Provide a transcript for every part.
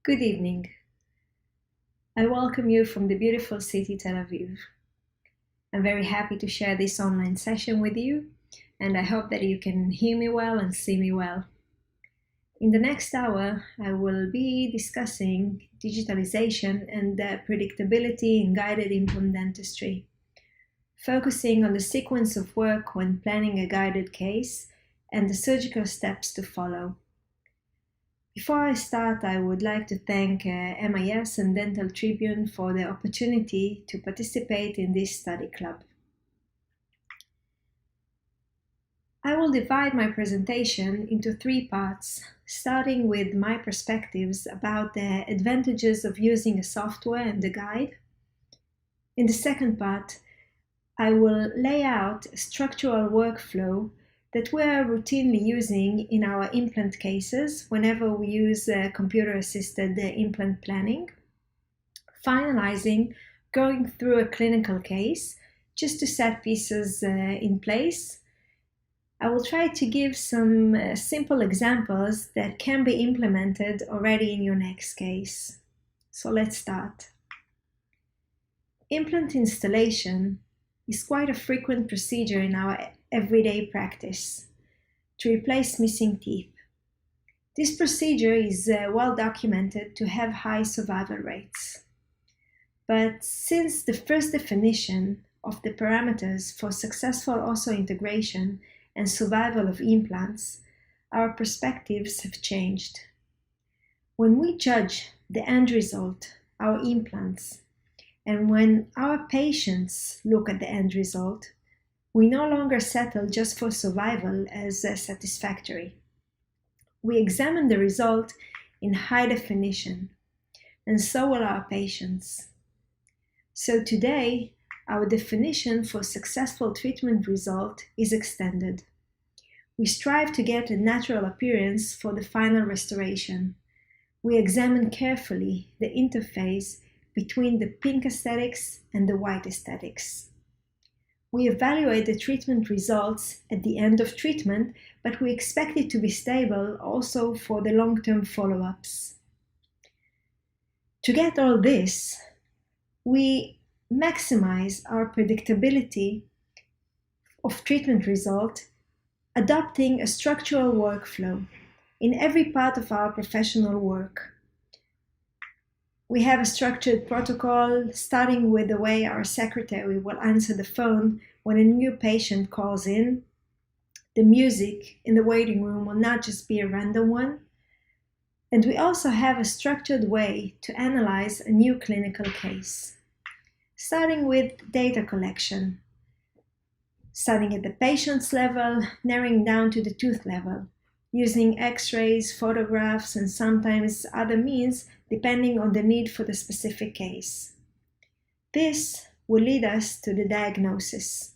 Good evening. I welcome you from the beautiful city Tel Aviv. I'm very happy to share this online session with you, and I hope that you can hear me well and see me well. In the next hour, I will be discussing digitalization and predictability in guided implant dentistry, focusing on the sequence of work when planning a guided case and the surgical steps to follow. Before I start, I would like to thank MIS and Dental Tribune for the opportunity to participate in this study club. I will divide my presentation into 3 parts, starting with my perspectives about the advantages of using a software and a guide. In the second part, I will lay out a structural workflow that we are routinely using in our implant cases whenever we use computer-assisted implant planning. Finalizing, going through a clinical case just to set pieces in place. I will try to give some simple examples that can be implemented already in your next case. So let's start. Implant installation is quite a frequent procedure in our everyday practice to replace missing teeth. This procedure is well documented to have high survival rates. But since the first definition of the parameters for successful osseointegration and survival of implants, our perspectives have changed. When we judge the end result, our implants, and when our patients look at the end result, we no longer settle just for survival as satisfactory. We examine the result in high definition, and so will our patients. So today, our definition for successful treatment result is extended. We strive to get a natural appearance for the final restoration. We examine carefully the interface between the pink aesthetics and the white aesthetics. We evaluate the treatment results at the end of treatment, but we expect it to be stable also for the long-term follow-ups. To get all this, we maximize our predictability of treatment result, adopting a structural workflow in every part of our professional work. We have a structured protocol, starting with the way our secretary will answer the phone when a new patient calls in. The music in the waiting room will not just be a random one. And we also have a structured way to analyze a new clinical case, starting with data collection, starting at the patient's level, narrowing down to the tooth level, using x-rays, photographs, and sometimes other means depending on the need for the specific case. This will lead us to the diagnosis.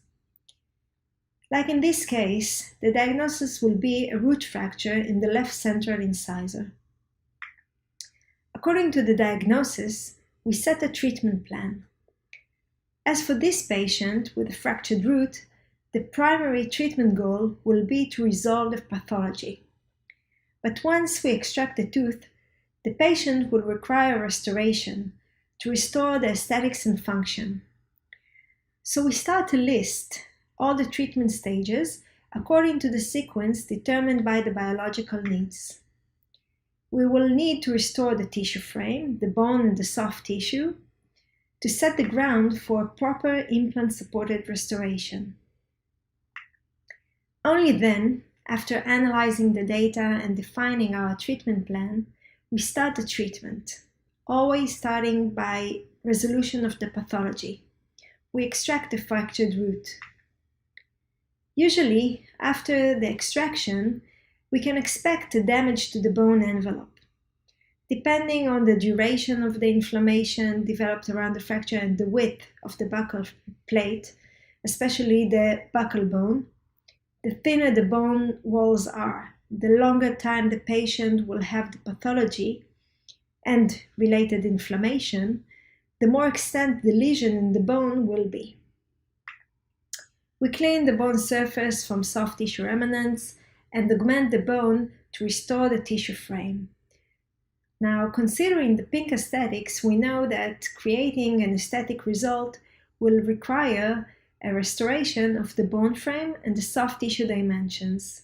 Like in this case, the diagnosis will be a root fracture in the left central incisor. According to the diagnosis, we set a treatment plan. As for this patient with a fractured root, the primary treatment goal will be to resolve the pathology. But once we extract the tooth, the patient will require restoration to restore the aesthetics and function. So we start to list all the treatment stages according to the sequence determined by the biological needs. We will need to restore the tissue frame, the bone and the soft tissue, to set the ground for proper implant-supported restoration. Only then, after analyzing the data and defining our treatment plan, we start the treatment, always starting by resolution of the pathology. We extract the fractured root. Usually, after the extraction, we can expect a damage to the bone envelope. Depending on the duration of the inflammation developed around the fracture and the width of the buccal plate, especially the buccal bone, the thinner the bone walls are, the longer time the patient will have the pathology and related inflammation, the more extent the lesion in the bone will be. We clean the bone surface from soft tissue remnants and augment the bone to restore the tissue frame. Now, considering the pink aesthetics, we know that creating an aesthetic result will require a restoration of the bone frame and the soft tissue dimensions.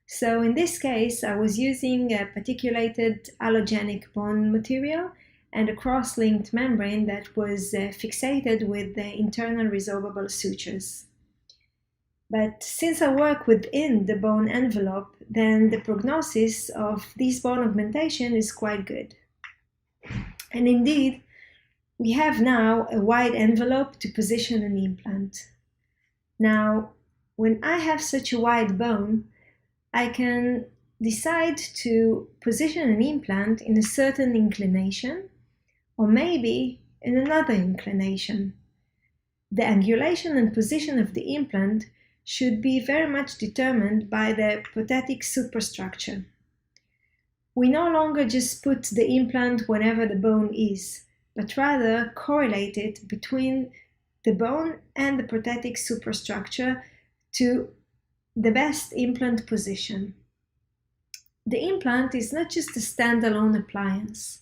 So in this case, I was using a particulated allogenic bone material and a cross-linked membrane that was fixated with the internal resorbable sutures. But since I work within the bone envelope, then the prognosis of this bone augmentation is quite good. And indeed, we have now a wide envelope to position an implant. Now, when I have such a wide bone, I can decide to position an implant in a certain inclination, or maybe in another inclination. The angulation and position of the implant should be very much determined by the prothetic superstructure. We no longer just put the implant wherever the bone is, but rather correlate it between the bone and the prothetic superstructure to the best implant position. The implant is not just a standalone appliance.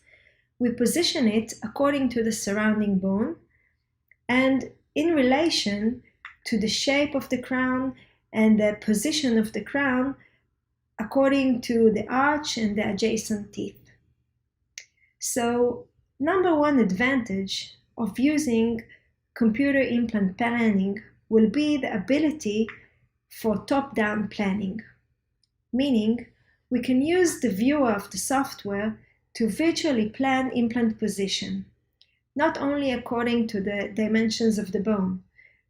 We position it according to the surrounding bone and in relation to the shape of the crown and the position of the crown according to the arch and the adjacent teeth. So, number one advantage of using computer implant planning will be the ability for top-down planning, meaning we can use the viewer of the software to virtually plan implant position, not only according to the dimensions of the bone,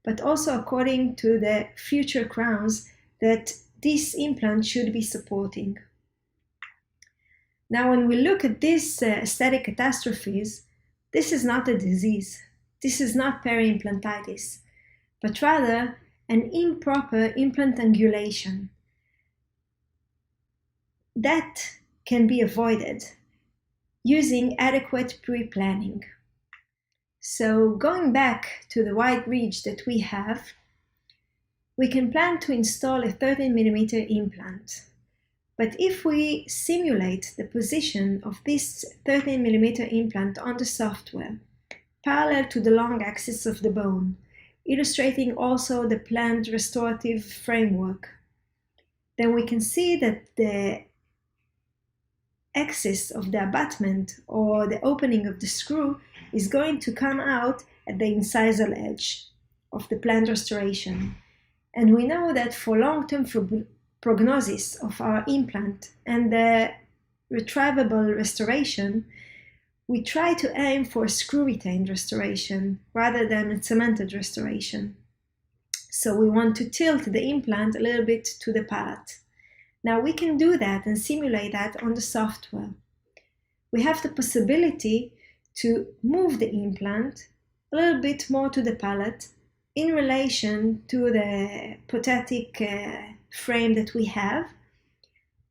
but also according to the future crowns that this implant should be supporting. Now, when we look at these aesthetic catastrophes, this is not a disease. This is not peri-implantitis, but rather an improper implant angulation. That can be avoided using adequate pre-planning. So going back to the wide reach that we have, we can plan to install a 13mm implant. But if we simulate the position of this 13mm implant on the software, parallel to the long axis of the bone, illustrating also the planned restorative framework, then we can see that the axis of the abutment or the opening of the screw is going to come out at the incisal edge of the planned restoration. And we know that for long-term prognosis of our implant and the retrievable restoration, we try to aim for a screw-retained restoration rather than a cemented restoration. So we want to tilt the implant a little bit to the palate. Now we can do that and simulate that on the software. We have the possibility to move the implant a little bit more to the palate in relation to the prothetic frame that we have.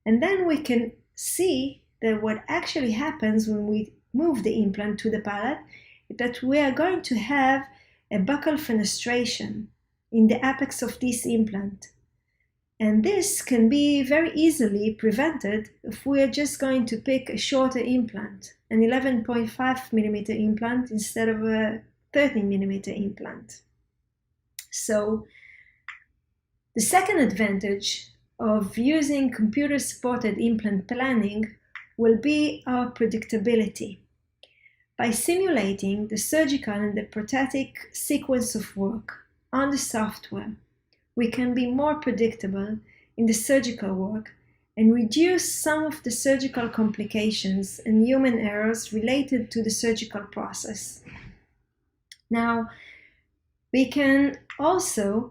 And then we can see that what actually happens when we move the implant to the palate is that we are going to have a buccal fenestration in the apex of this implant. And this can be very easily prevented if we are just going to pick a shorter implant, an 11.5mm implant instead of a 13mm implant. So the second advantage of using computer-supported implant planning will be our predictability. By simulating the surgical and the prothetic sequence of work on the software, we can be more predictable in the surgical work and reduce some of the surgical complications and human errors related to the surgical process. Now, we can also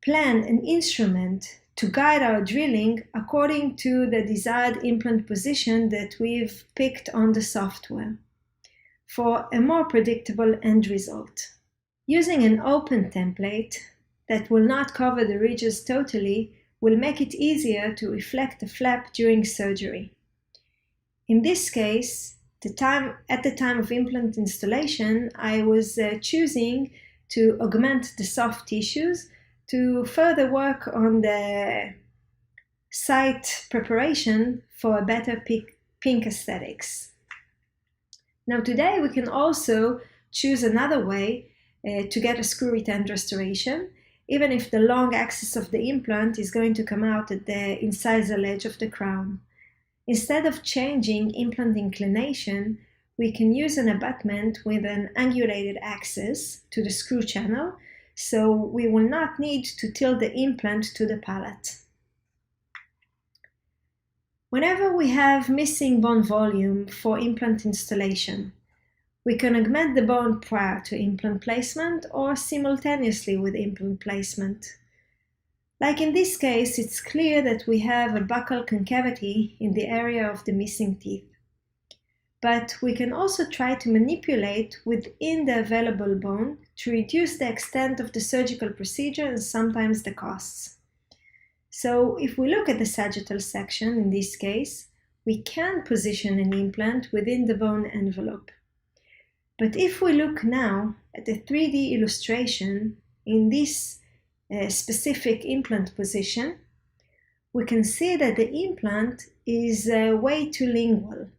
plan an instrument to guide our drilling according to the desired implant position that we've picked on the software for a more predictable end result. Using an open template that will not cover the ridges totally will make it easier to reflect the flap during surgery. In this case, at the time of implant installation, I was choosing to augment the soft tissues to further work on the site preparation for a better pink aesthetics. Now today we can also choose another way to get a screw retent restoration, even if the long axis of the implant is going to come out at the incisal edge of the crown. Instead of changing implant inclination, we can use an abutment with an angulated axis to the screw channel, so we will not need to tilt the implant to the palate. Whenever we have missing bone volume for implant installation, we can augment the bone prior to implant placement or simultaneously with implant placement. Like in this case, it's clear that we have a buccal concavity in the area of the missing teeth. But we can also try to manipulate within the available bone to reduce the extent of the surgical procedure and sometimes the costs. So if we look at the sagittal section in this case, we can position an implant within the bone envelope. But if we look now at the 3D illustration in this specific implant position, we can see that the implant is way too lingual,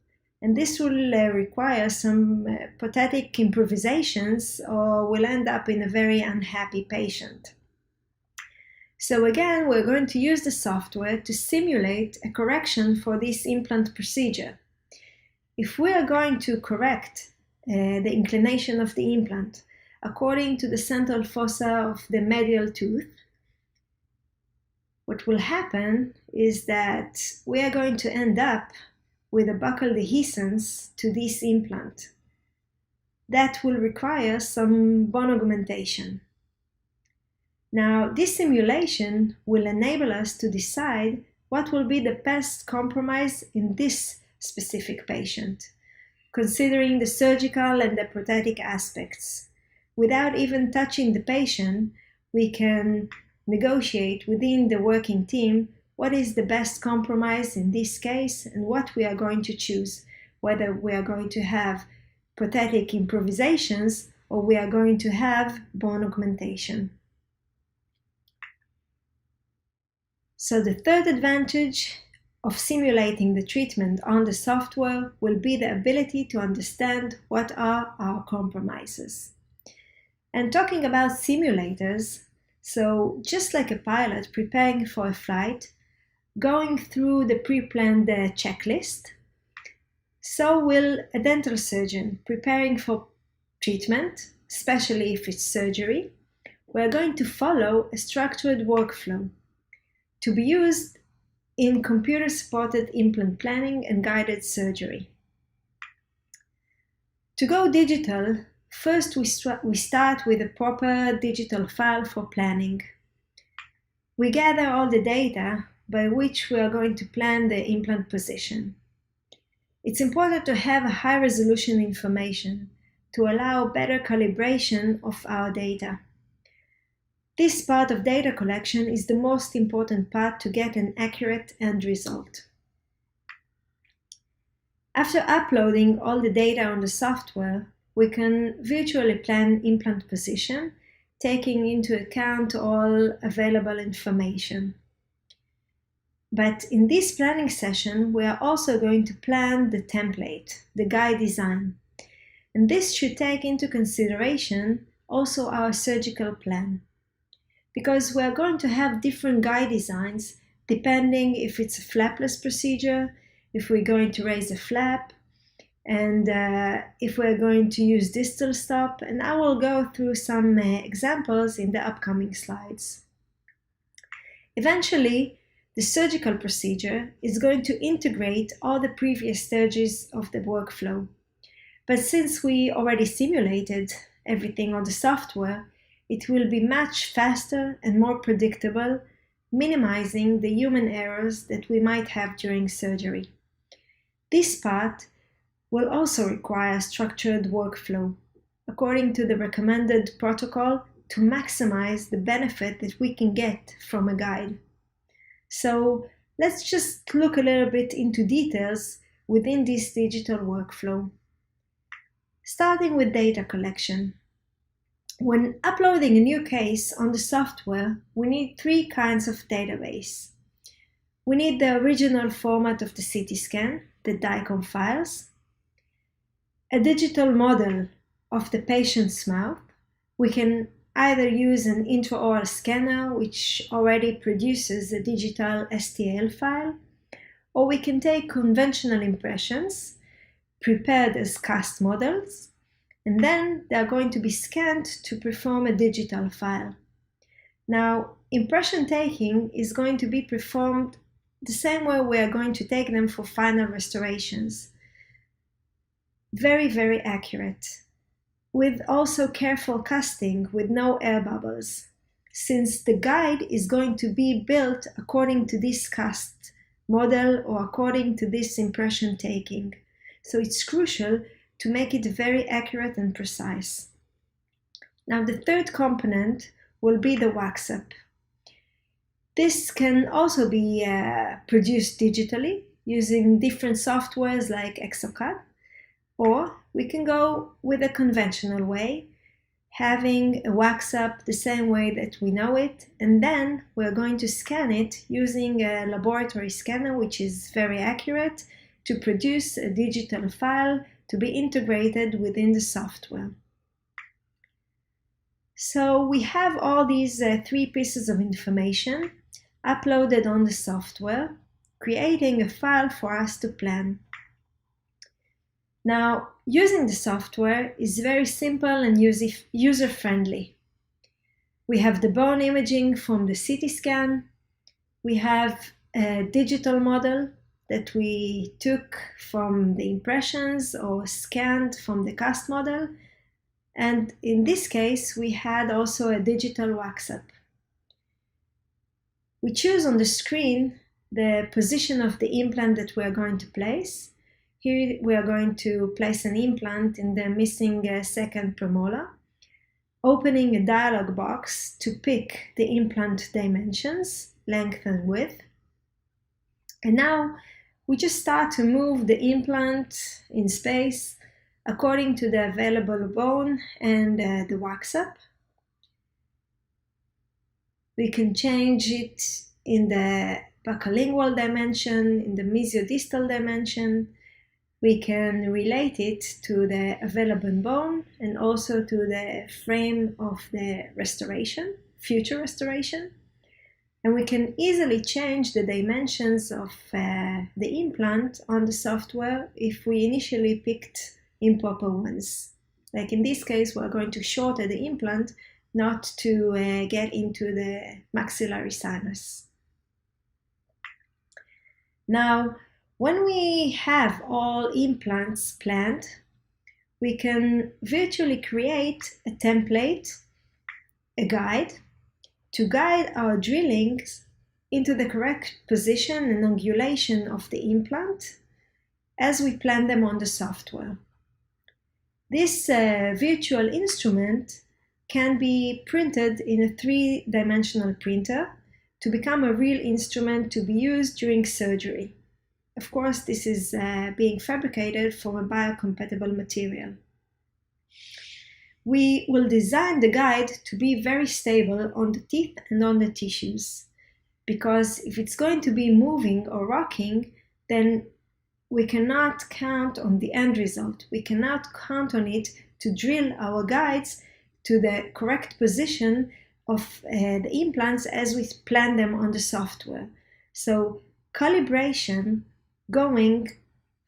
and this will require some prosthetic improvisations or will end up in a very unhappy patient. So again, we're going to use the software to simulate a correction for this implant procedure. If we are going to correct the inclination of the implant according to the central fossa of the medial tooth, what will happen is that we are going to end up with a buccal dehiscence to this implant. That will require some bone augmentation. Now, this simulation will enable us to decide what will be the best compromise in this specific patient, considering the surgical and the prosthetic aspects. Without even touching the patient, we can negotiate within the working team what is the best compromise in this case and what we are going to choose, whether we are going to have prosthetic improvisations or we are going to have bone augmentation. So the third advantage of simulating the treatment on the software will be the ability to understand what are our compromises. And talking about simulators, so just like a pilot preparing for a flight, going through the pre-planned checklist, so will a dental surgeon preparing for treatment, especially if it's surgery. We're going to follow a structured workflow to be used in computer-supported implant planning and guided surgery. To go digital, first we start with a proper digital file for planning. We gather all the data by which we are going to plan the implant position. It's important to have a high-resolution information to allow better calibration of our data. This part of data collection is the most important part to get an accurate end result. After uploading all the data on the software, we can virtually plan implant position, taking into account all available information. But in this planning session, we are also going to plan the template, the guide design. And this should take into consideration also our surgical plan, because we are going to have different guide designs depending if it's a flapless procedure, if we're going to raise a flap, and if we're going to use distal stop, and I will go through some examples in the upcoming slides. Eventually, the surgical procedure is going to integrate all the previous stages of the workflow. But since we already simulated everything on the software, it will be much faster and more predictable, minimizing the human errors that we might have during surgery. This part will also require a structured workflow, according to the recommended protocol, to maximize the benefit that we can get from a guide. So let's just look a little bit into details within this digital workflow. Starting with data collection. When uploading a new case on the software, we need three kinds of database. We need the original format of the CT scan, the DICOM files, a digital model of the patient's mouth. We can either use an intraoral scanner, which already produces a digital STL file, or we can take conventional impressions prepared as cast models, and then they are going to be scanned to perform a digital file. Now, impression taking is going to be performed the same way we are going to take them for final restorations. Very, very accurate, with also careful casting with no air bubbles, since the guide is going to be built according to this cast model or according to this impression taking. So it's crucial to make it very accurate and precise. Now, the third component will be the wax-up. This can also be produced digitally using different softwares like Exocad, or we can go with a conventional way, having a wax-up the same way that we know it, and then we're going to scan it using a laboratory scanner, which is very accurate, to produce a digital file to be integrated within the software. So we have all these three pieces of information uploaded on the software, creating a file for us to plan. Now, using the software is very simple and user-friendly. We have the bone imaging from the CT scan. We have a digital model that we took from the impressions or scanned from the cast model. And in this case, we had also a digital wax-up. We choose on the screen the position of the implant that we are going to place. Here we are going to place an implant in the missing second premolar, opening a dialog box to pick the implant dimensions, length and width. And now we just start to move the implant in space according to the available bone and the wax-up. We can change it in the bacolingual dimension, in the mesiodistal dimension. We can relate it to the available bone and also to the frame of the restoration, future restoration. And we can easily change the dimensions of the implant on the software if we initially picked improper ones. Like in this case, we're going to shorten the implant, not to get into the maxillary sinus. Now, when we have all implants planned, we can virtually create a template, a guide, to guide our drillings into the correct position and angulation of the implant as we plan them on the software. This virtual instrument can be printed in a 3-dimensional printer to become a real instrument to be used during surgery. Of course, this is being fabricated from a biocompatible material. We will design the guide to be very stable on the teeth and on the tissues, because if it's going to be moving or rocking, then we cannot count on the end result. We cannot count on it to drill our guides to the correct position of the implants as we plan them on the software. So calibration going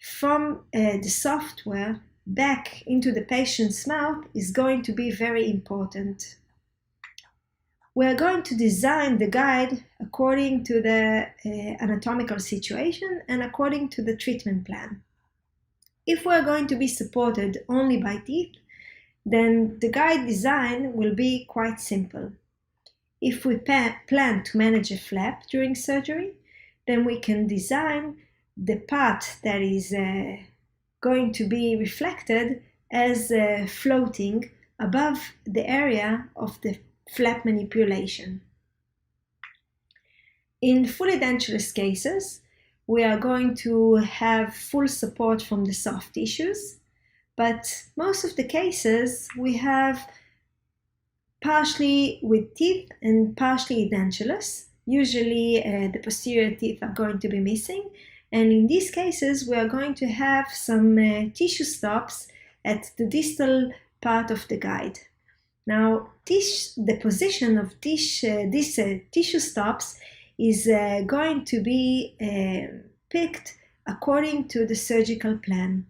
from the software back into the patient's mouth is going to be very important. We are going to design the guide according to the anatomical situation and according to the treatment plan. If we are going to be supported only by teeth, then the guide design will be quite simple. If we plan to manage a flap during surgery, then we can design the part that is going to be reflected as floating above the area of the flap manipulation. In fully dentulous cases, we are going to have full support from the soft tissues, but most of the cases we have partially with teeth and partially edentulous. Usually the posterior teeth are going to be missing, And in these cases, we are going to have some tissue stops at the distal part of the guide. Now, the position of these tissue stops is going to be picked according to the surgical plan.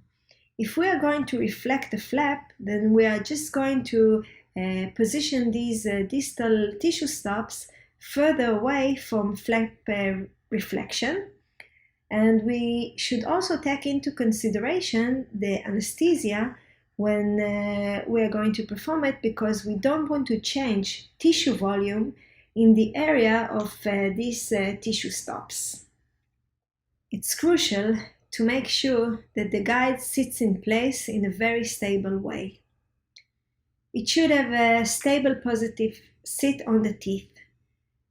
If we are going to reflect the flap, then we are just going to position these distal tissue stops further away from flap reflection. And we should also take into consideration the anesthesia when we are going to perform it, because we don't want to change tissue volume in the area of these tissue stops. It's crucial to make sure that the guide sits in place in a very stable way. It should have a stable positive sit on the teeth.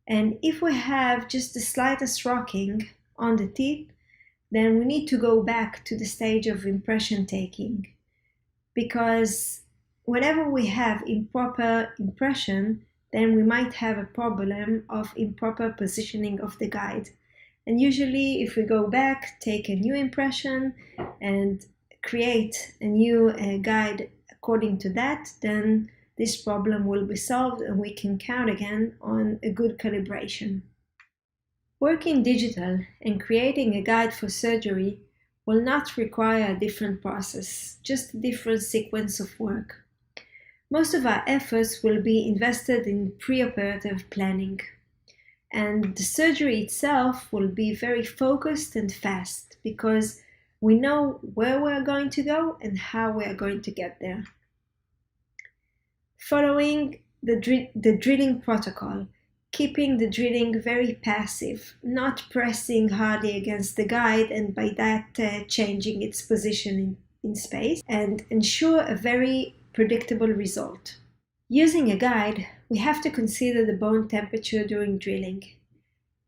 And if we have just the slightest rocking on the teeth, then we need to go back to the stage of impression taking. Because whenever we have improper impression, then we might have a problem of improper positioning of the guide. And usually if we go back, take a new impression and create a new guide according to that, then this problem will be solved and we can count again on a good calibration. Working digital and creating a guide for surgery will not require a different process, just a different sequence of work. Most of our efforts will be invested in preoperative planning, and the surgery itself will be very focused and fast because we know where we are going to go and how we are going to get there. Following the drilling protocol, keeping the drilling very passive, not pressing hardly against the guide and by that changing its position in space, and ensure a very predictable result. Using a guide, we have to consider the bone temperature during drilling.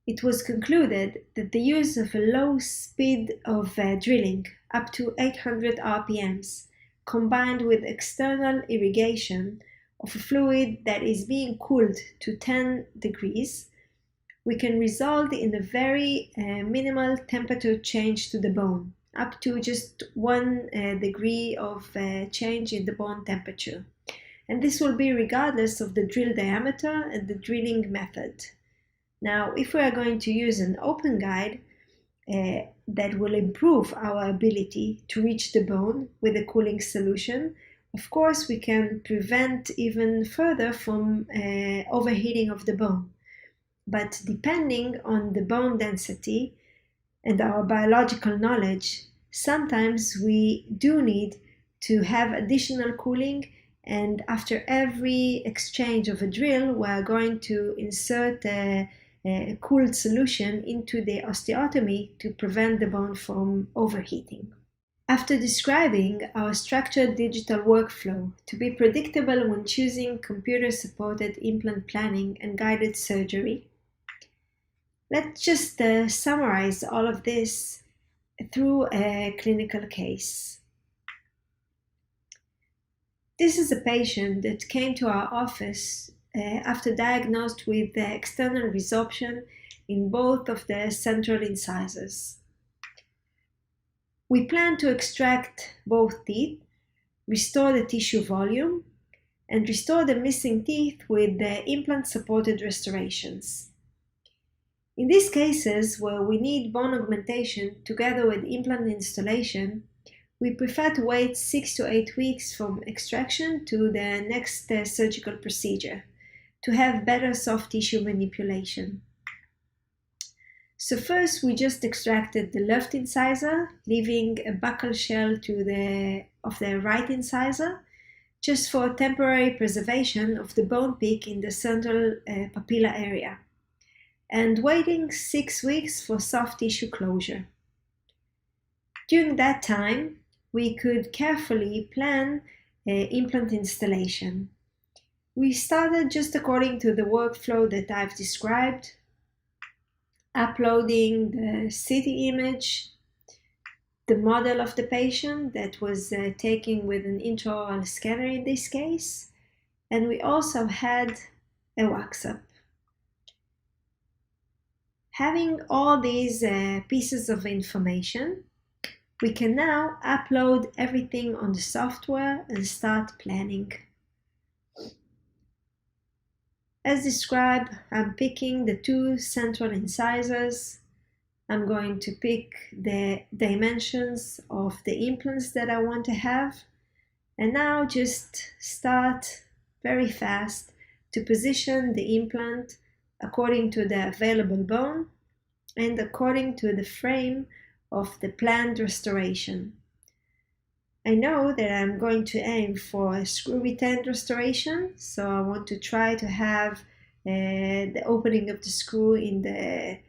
It was concluded that the use of a low speed of drilling, up to 800 RPMs, combined with external irrigation of a fluid that is being cooled to 10 degrees, we can result in a very minimal temperature change to the bone, up to just 1 degree of change in the bone temperature. And this will be regardless of the drill diameter and the drilling method. Now, if we are going to use an open guide, that will improve our ability to reach the bone with a cooling solution, of course, we can prevent even further from overheating of the bone. But depending on the bone density and our biological knowledge, sometimes we do need to have additional cooling, and after every exchange of a drill, we are going to insert a cooled solution into the osteotomy to prevent the bone from overheating. After describing our structured digital workflow to be predictable when choosing computer-supported implant planning and guided surgery, let's just summarize all of this through a clinical case. This is a patient that came to our office after diagnosed with external resorption in both of the central incisors. We plan to extract both teeth, restore the tissue volume, and restore the missing teeth with the implant-supported restorations. In these cases where we need bone augmentation together with implant installation, we prefer to wait 6 to 8 weeks from extraction to the next surgical procedure to have better soft tissue manipulation. So first, we just extracted the left incisor, leaving a buccal shell of the right incisor, just for temporary preservation of the bone peak in the central papilla area, and waiting 6 weeks for soft tissue closure. During that time, we could carefully plan implant installation. We started just according to the workflow that I've described, uploading the CT image, the model of the patient that was taken with an intraoral scanner in this case, and we also had a wax-up. Having all these pieces of information, we can now upload everything on the software and start planning. As described, I'm picking the 2 central incisors. I'm going to pick the dimensions of the implants that I want to have. And now just start very fast to position the implant according to the available bone and according to the frame of the planned restoration. I know that I'm going to aim for a screw retained restoration, so I want to try to have the opening of the screw in the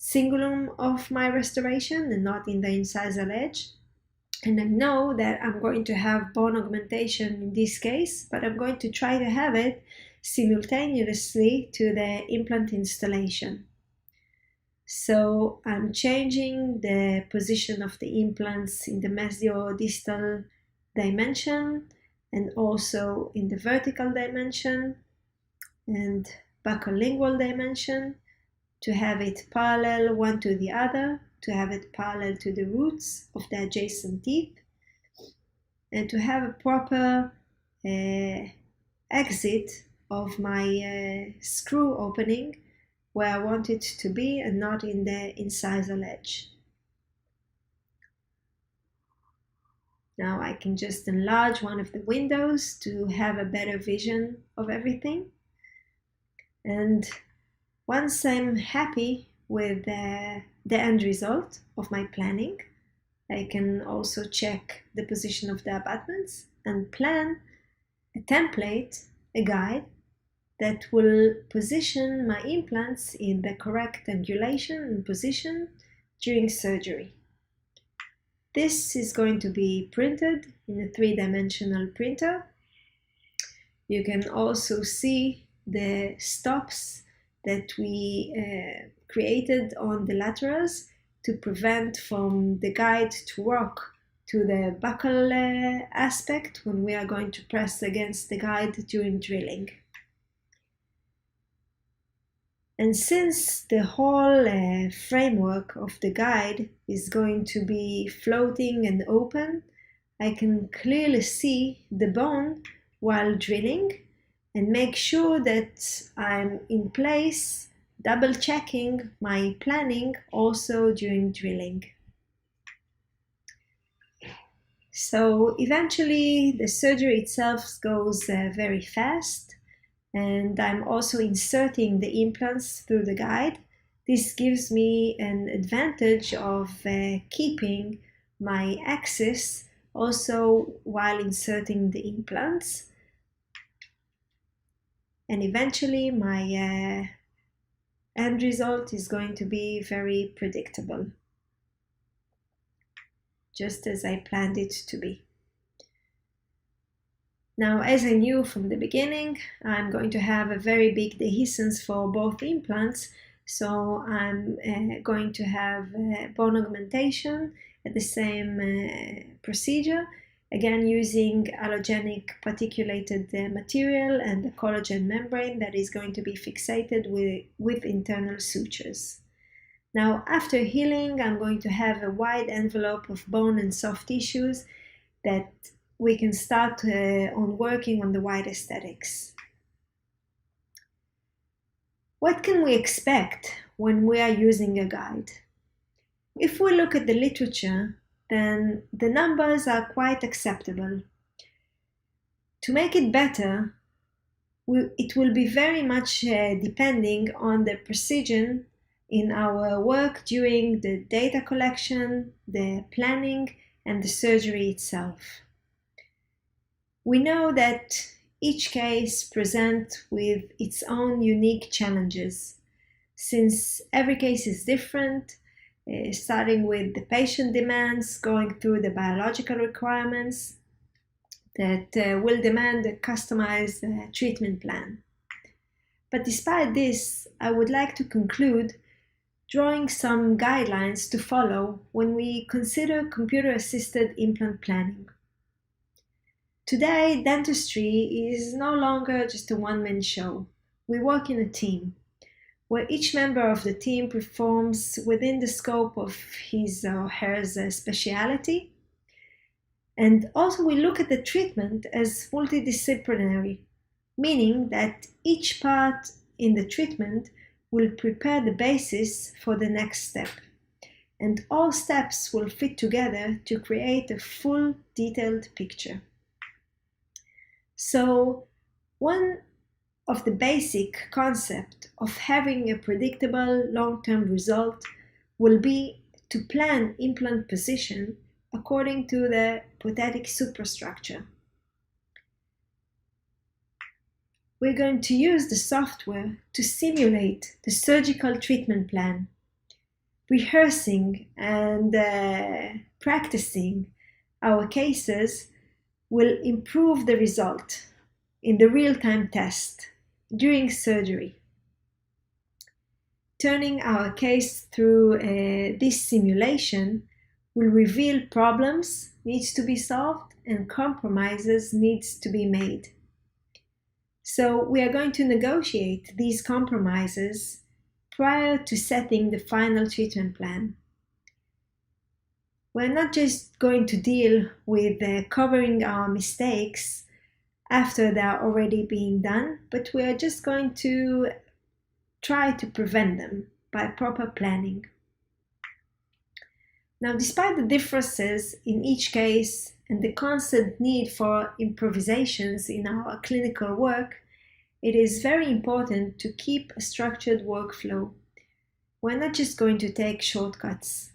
cingulum of my restoration and not in the incisal edge. And I know that I'm going to have bone augmentation in this case, but I'm going to try to have it simultaneously to the implant installation. So I'm changing the position of the implants in the mesiodistal dimension and also in the vertical dimension and buccolingual dimension to have it parallel one to the other, to have it parallel to the roots of the adjacent teeth, and to have a proper exit of my screw opening where I want it to be and not in the incisal edge. Now I can just enlarge one of the windows to have a better vision of everything. And once I'm happy with the end result of my planning, I can also check the position of the abutments and plan a template, a guide, that will position my implants in the correct angulation and position during surgery. This is going to be printed in a 3-dimensional printer. You can also see the stops that we created on the laterals to prevent from the guide to rock to the buccal aspect when we are going to press against the guide during drilling. And since the whole framework of the guide is going to be floating and open, I can clearly see the bone while drilling and make sure that I'm in place, double checking my planning also during drilling. So eventually the surgery itself goes very fast. And I'm also inserting the implants through the guide. This gives me an advantage of keeping my axis also while inserting the implants. And eventually my end result is going to be very predictable, just as I planned it to be. Now, as I knew from the beginning, I'm going to have a very big dehiscence for both implants, so I'm going to have bone augmentation at the same procedure, again using allogenic particulated material and a collagen membrane that is going to be fixated with internal sutures. Now, after healing, I'm going to have a wide envelope of bone and soft tissues that we can start on working on the wide aesthetics. What can we expect when we are using a guide? If we look at the literature, then the numbers are quite acceptable. To make it better, it will be very much depending on the precision in our work during the data collection, the planning, and the surgery itself. We know that each case presents with its own unique challenges, since every case is different, starting with the patient demands, going through the biological requirements that will demand a customized treatment plan. But despite this, I would like to conclude drawing some guidelines to follow when we consider computer-assisted implant planning. Today, dentistry is no longer just a one-man show. We work in a team. where each member of the team performs within the scope of his or her speciality. And also we look at the treatment as multidisciplinary, meaning that each part in the treatment will prepare the basis for the next step. And all steps will fit together to create a full detailed picture. So one of the basic concept of having a predictable long-term result will be to plan implant position according to the prothetic superstructure. We're going to use the software to simulate the surgical treatment plan. Rehearsing and practicing our cases will improve the result in the real-time test during surgery. Turning our case through this simulation will reveal problems needs to be solved and compromises needs to be made. So we are going to negotiate these compromises prior to setting the final treatment plan. We're not just going to deal with covering our mistakes after they are already being done, but we are just going to try to prevent them by proper planning. Now, despite the differences in each case and the constant need for improvisations in our clinical work, it is very important to keep a structured workflow. We're not just going to take shortcuts.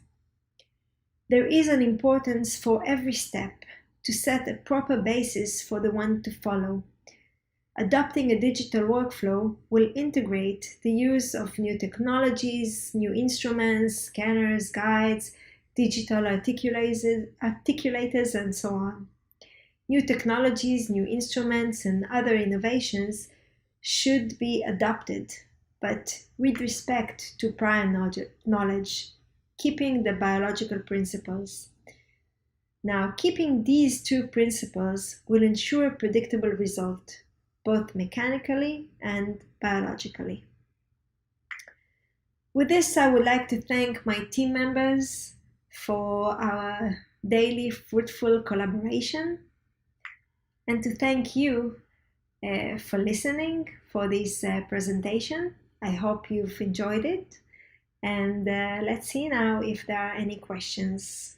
There is an importance for every step to set a proper basis for the one to follow. Adopting a digital workflow will integrate the use of new technologies, new instruments, scanners, guides, digital articulators, and so on. New technologies, new instruments, and other innovations should be adopted, but with respect to prior knowledge, keeping the biological principles. Now, keeping these two principles will ensure a predictable result, both mechanically and biologically. With this, I would like to thank my team members for our daily fruitful collaboration, and to thank you for listening for this presentation. I hope you've enjoyed it, and let's see now if there are any questions.